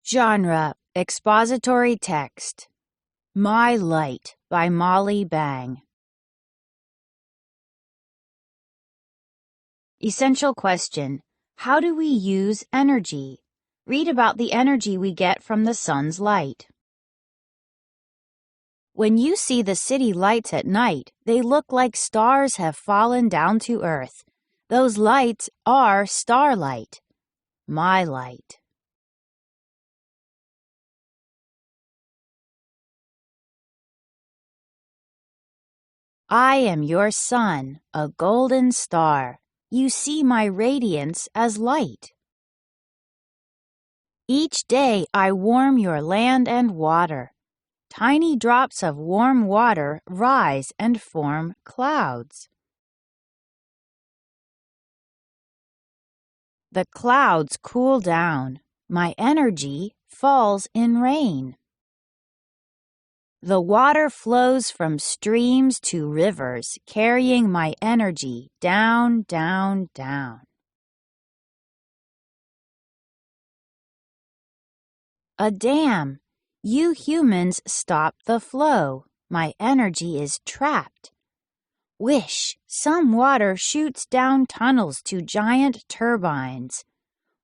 Genre: Expository text. My Light by Molly Bang. Essential question: how do we use energy? Read about the energy we get from the sun's light. When you see the city lights at night, they look like stars have fallen down to earth. Those lights are starlight. My light. I am your sun, a golden star. You see my radiance as light. Each day I warm your land and water. Tiny drops of warm water rise and form clouds. The clouds cool down. My energy falls in rain. The water flows from streams to rivers, carrying my energy down, down, down. A dam. You humans stop the flow. My energy is trapped. Wish, some water shoots down tunnels to giant turbines.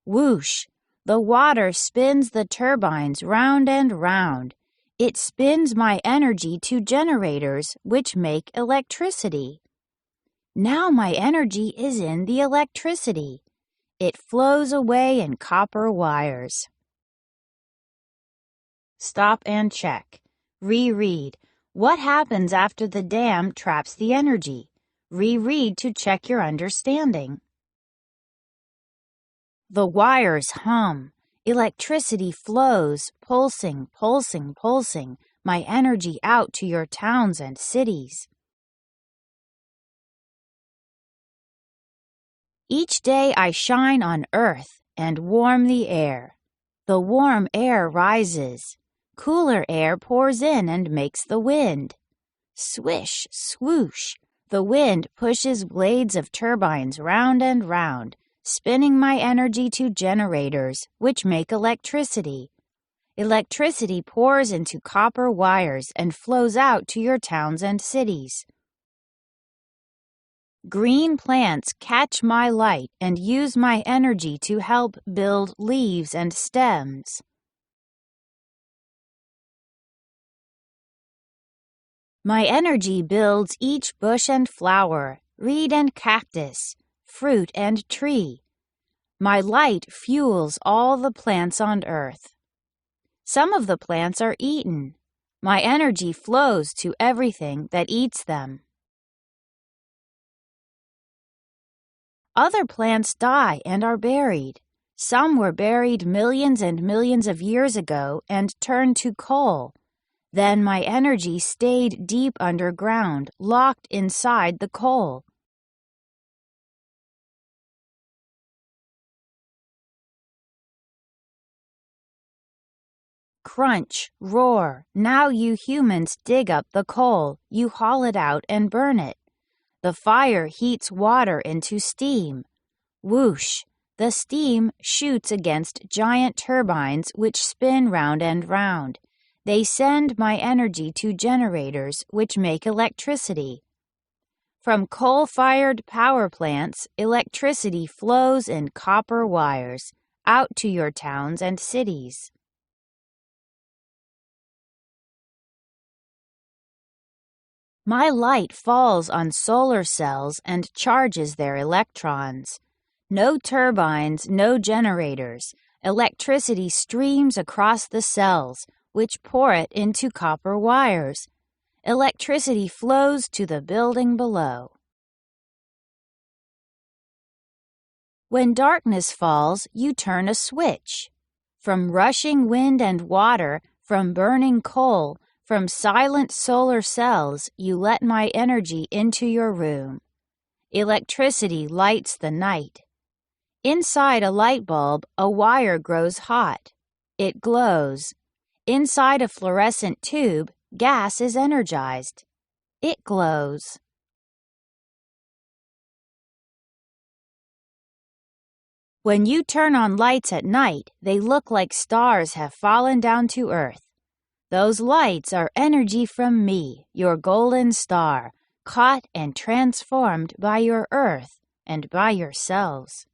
Whoosh, the water spins the turbines round and round. It spins my energy to generators which make electricity. Now my energy is in the electricity. It flows away in copper wires. Stop and check. Reread. What happens after the dam traps the energy? Reread to check your understanding. The wires hum. Electricity flows, pulsing, pulsing, pulsing, my energy out to your towns and cities. Each day I shine on earth and warm the air. The warm air rises. Cooler air pours in and makes the wind. Swish, swoosh, the wind pushes blades of turbines round and round, spinning my energy to generators, which make electricity. Electricity pours into copper wires and flows out to your towns and cities. Green plants catch my light and use my energy to help build leaves and stems. My energy builds each bush and flower, reed and cactus, fruit and tree. My light fuels all the plants on earth. Some of the plants are eaten. My energy flows to everything that eats them. Other plants die and are buried. Some were buried millions and millions of years ago and turned to coal. Then my energy stayed deep underground, locked inside the coal. Crunch, roar, now you humans dig up the coal, you haul it out and burn it. The fire heats water into steam. Whoosh, the steam shoots against giant turbines which spin round and round. They send my energy to generators which make electricity. From coal-fired power plants, electricity flows in copper wires out to your towns and cities. My light falls on solar cells and charges their electrons. No turbines, no generators. Electricity streams across the cells, which pour it into copper wires. Electricity flows to the building below. When darkness falls, you turn a switch. From rushing wind and water, from burning coal, from silent solar cells, you let my energy into your room. Electricity lights the night. Inside a light bulb, a wire grows hot. It glows. Inside a fluorescent tube, gas is energized. It glows. When you turn on lights at night, they look like stars have fallen down to earth. Those lights are energy from me, your golden star, caught and transformed by your earth and by yourselves.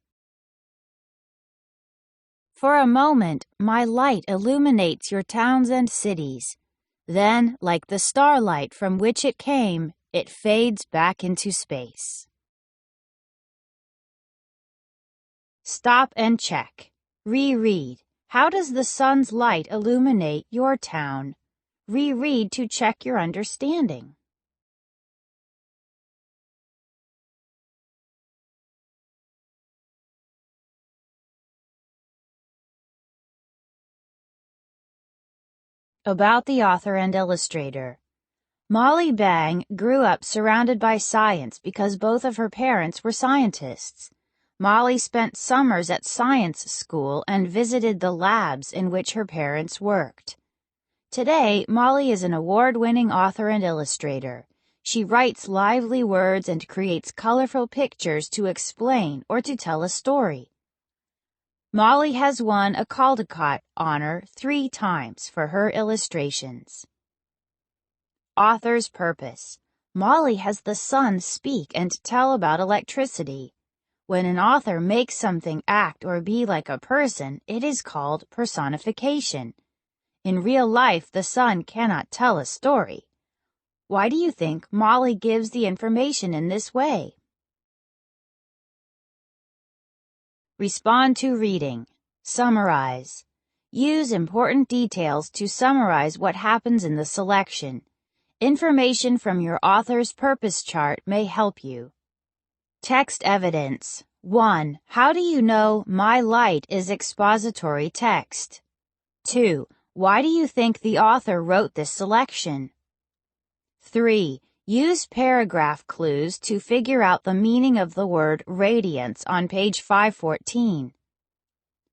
For a moment, my light illuminates your towns and cities. Then, like the starlight from which it came, it fades back into space. Stop and check. Reread. How does the sun's light illuminate your town? Reread to check your understanding. About the author and illustrator. Molly Bang grew up surrounded by science because both of her parents were scientists. Molly spent summers at science school and visited the labs in which her parents worked. Today, Molly is an award-winning author and illustrator. She writes lively words and creates colorful pictures to explain or to tell a story. Molly has won a Caldecott honor 3 times for her illustrations. Author's purpose. Molly has the sun speak and tell about electricity. When an author makes something act or be like a person, it is called personification. In real life, the sun cannot tell a story. Why do you think Molly gives the information in this way? Respond to reading. Summarize. Use important details to summarize what happens in the selection. Information from your author's purpose chart may help you. Text evidence. 1. How do you know my light is expository text? 2. Why do you think the author wrote this selection? 3. Use paragraph clues to figure out the meaning of the word radiance on page 514.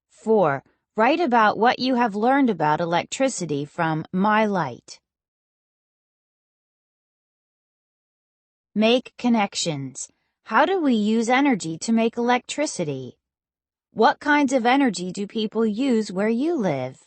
4. Write about what you have learned about electricity from My Light. Make connections. How do we use energy to make electricity? What kinds of energy do people use where you live?